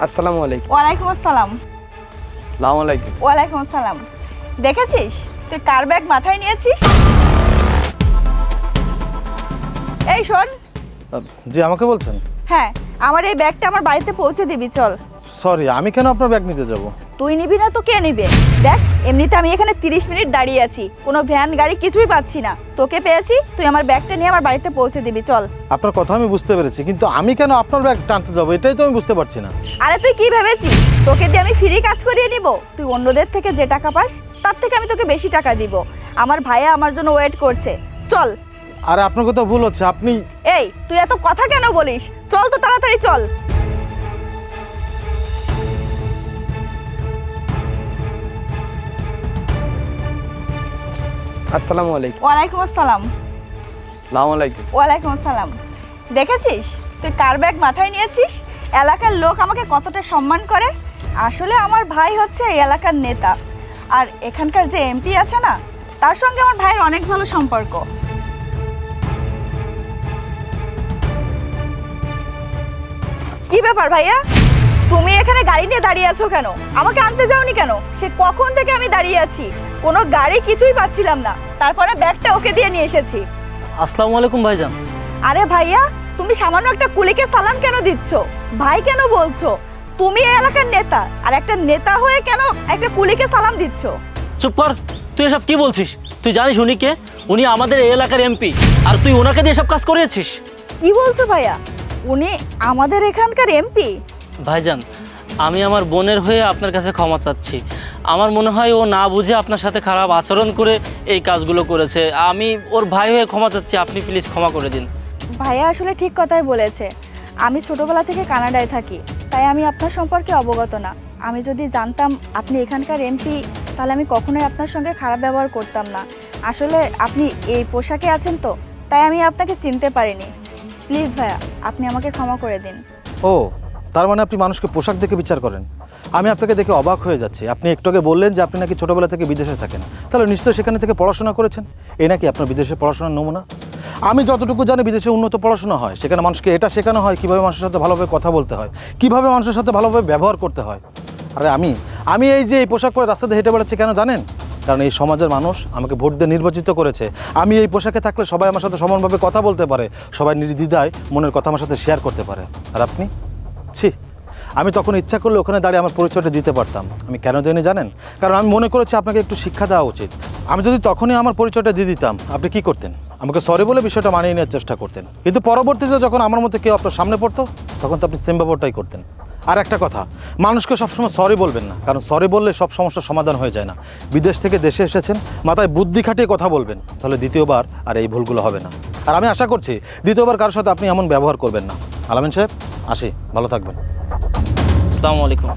আসসালামু আলাইকুম। ওয়ালাইকুম আসসালাম। আসসালামু আলাইকুম। ওয়ালাইকুম আসসালাম। দেখেছিস তুই কার ব্যাগ মাথায় নিয়েছিস? এই শোন। জি, আমাকে বলছেন? হ্যাঁ, আমার এই ব্যাগটা আমার বাড়িতে পৌঁছে দিবি চল। সরি, আমি কেন আপনার ব্যাগ নিতে যাব? তুই নিবি না তো কে নিবে? দেখ এমনিতে আমি এখানে 30 মিনিট দাঁড়িয়ে আছি, কোনো ভ্যান গাড়ি কিছুই পাচ্ছি না। তোকে পেয়েছি, তুই আমার ব্যাগটা নিয়ে আমার বাড়িতে পৌঁছে দিবি চল। আপনার কথা আমি বুঝতে পেরেছি, কিন্তু আমি কেন আপনার ব্যাগ টানতে যাব এটাই তো আমি বুঝতে পারছি না। আরে তুই কি ভেবেছিস তোকে দিয়ে আমি ফ্রি কাজ করিয়ে নিব? তুই অন্যদের থেকে যে টাকা পাস তার থেকে আমি তোকে বেশি টাকা দিব। আমার ভাইয়া আমার জন্য ওয়েট করছে, চল। আরে আপনার কথা ভুল হচ্ছে, আপনি এই তুই এত কথা কেন বলিস? চল তো তাড়াতাড়ি চল। আসসালামু আলাইকুম। ওয়ালাইকুম আসসালাম। আসসালামু আলাইকুম। ওয়ালাইকুম আসসালাম। দেখেছিস তুই কার ব্যাগ মাথায় নিয়েছিস? এলাকার লোক আমাকে কতটা সম্মান করে। আসলে আমার ভাই হচ্ছে এই এলাকার নেতা, আর এখানকার যে এমপি আছে না, তার সঙ্গে আমার ভাইয়ের অনেক ভালো সম্পর্ক। কি ব্যাপার ভাইয়া, তুমি এখানে গাড়ি নিয়ে দাঁড়িয়ে আছো কেন? আমাকে আনতে যাওনি কেন? সে কখন থেকে আমি দাঁড়িয়ে আছি, কোনো গাড়ি কিছুই পাচ্ছিলাম না, তারপরে ব্যাগটা ওকে দিয়ে নিয়ে এসেছি। আসসালামু আলাইকুম ভাইজান। আরে ভাইয়া, তুমি সামান্য একটা কুলিকে সালাম কেন দিচ্ছ? ভাই কেন বলছো? তুমি এই এলাকার নেতা, আর একটা নেতা হয়ে কেন একটা কুলিকে সালাম দিচ্ছ? চুপ কর, তুই এসব কি বলছিস? তুই জানিস উনি কে? উনি আমাদের এই এলাকার এমপি, আর তুই ওনাকে দিয়ে সব কাজ করিয়েছিস। কি বলছো ভাইয়া? উনি আমাদের এখানকার এমপি? ভাইজান, আমি আমার বোনের হয়ে আপনার কাছে ক্ষমা চাচ্ছি। আমার মনে হয় ও না বুঝে আপনার সাথে খারাপ আচরণ করে এই কাজগুলো করেছে। আমি ওর ভাই হয়ে ক্ষমা চাচ্ছি, আপনি প্লিজ ক্ষমা করে দিন। ভাইয়া আসলে ঠিক কথাই বলেছে। আমি ছোটবেলা থেকে কানাডায় থাকি, তাই আমি আপনার সম্পর্কে অবগত না। আমি যদি জানতাম আপনি এখানকার এমপি, তাহলে আমি কখনোই আপনার সঙ্গে খারাপ ব্যবহার করতাম না। আসলে আপনি এই পোশাকে আছেন তো, তাই আমি আপনাকে চিনতে পারিনি। প্লিজ ভাইয়া, আপনি আমাকে ক্ষমা করে দিন। ও, তার মানে আপনি মানুষকে পোশাক দেখে বিচার করেন? আমি আপনাকে দেখে অবাক হয়ে যাচ্ছি। আপনি একটু আগে বললেন যে আপনি নাকি ছোটোবেলা থেকে বিদেশে থাকেন, তাহলে নিশ্চয়ই সেখানে থেকে পড়াশোনা করেছেন। এই নাকি আপনার বিদেশে পড়াশোনার নমুনা? আমি যতটুকু জানি বিদেশে উন্নত পড়াশোনা হয়, সেখানে মানুষকে এটা শেখানো হয় কীভাবে মানুষের সাথে ভালোভাবে কথা বলতে হয়, কীভাবে মানুষের সাথে ভালোভাবে ব্যবহার করতে হয়। আরে আমি এই যে এই পোশাক পরে রাস্তাতে হেঁটে বেড়াচ্ছি কেন জানেন? কারণ এই সমাজের মানুষ আমাকে ভোট দিয়ে নির্বাচিত করেছে। আমি এই পোশাকে থাকলে সবাই আমার সাথে সমানভাবে কথা বলতে পারে, সবাই নির্দ্বিধায় মনের কথা আমার সাথে শেয়ার করতে পারে। আর আপনি? ছি, আমি তখন ইচ্ছা করলে ওখানে দাঁড়িয়ে আমার পরিচয়টা দিতে পারতাম। আমি কেন জানি জানেন? কারণ আমি মনে করেছি আপনাকে একটু শিক্ষা দেওয়া উচিত। আমি যদি তখনই আমার পরিচয়টা দিয়ে দিতাম, আপনি কি করতেন? আমাকে সরি বলে বিষয়টা মানিয়ে নেওয়ার চেষ্টা করতেন, কিন্তু পরবর্তীতে যখন আমার মতো কেউ আপনার সামনে পড়তো, তখন তো আপনি সেম ব্যাপারটাই করতেন। আর একটা কথা, মানুষকে সবসময় সরি বলবেন না, কারণ সরি বললে সব সমস্যার সমাধান হয়ে যায় না। বিদেশ থেকে দেশে এসেছেন, মাথায় বুদ্ধি খাটিয়ে কথা বলবেন, তাহলে দ্বিতীয়বার আর এই ভুলগুলো হবে না। আর আমি আশা করছি দ্বিতীয়বার কারোর সাথে আপনি এমন ব্যবহার করবেন না। আলামিন সাহেব, আসি, ভালো থাকবেন। আসসালামু আলাইকুম।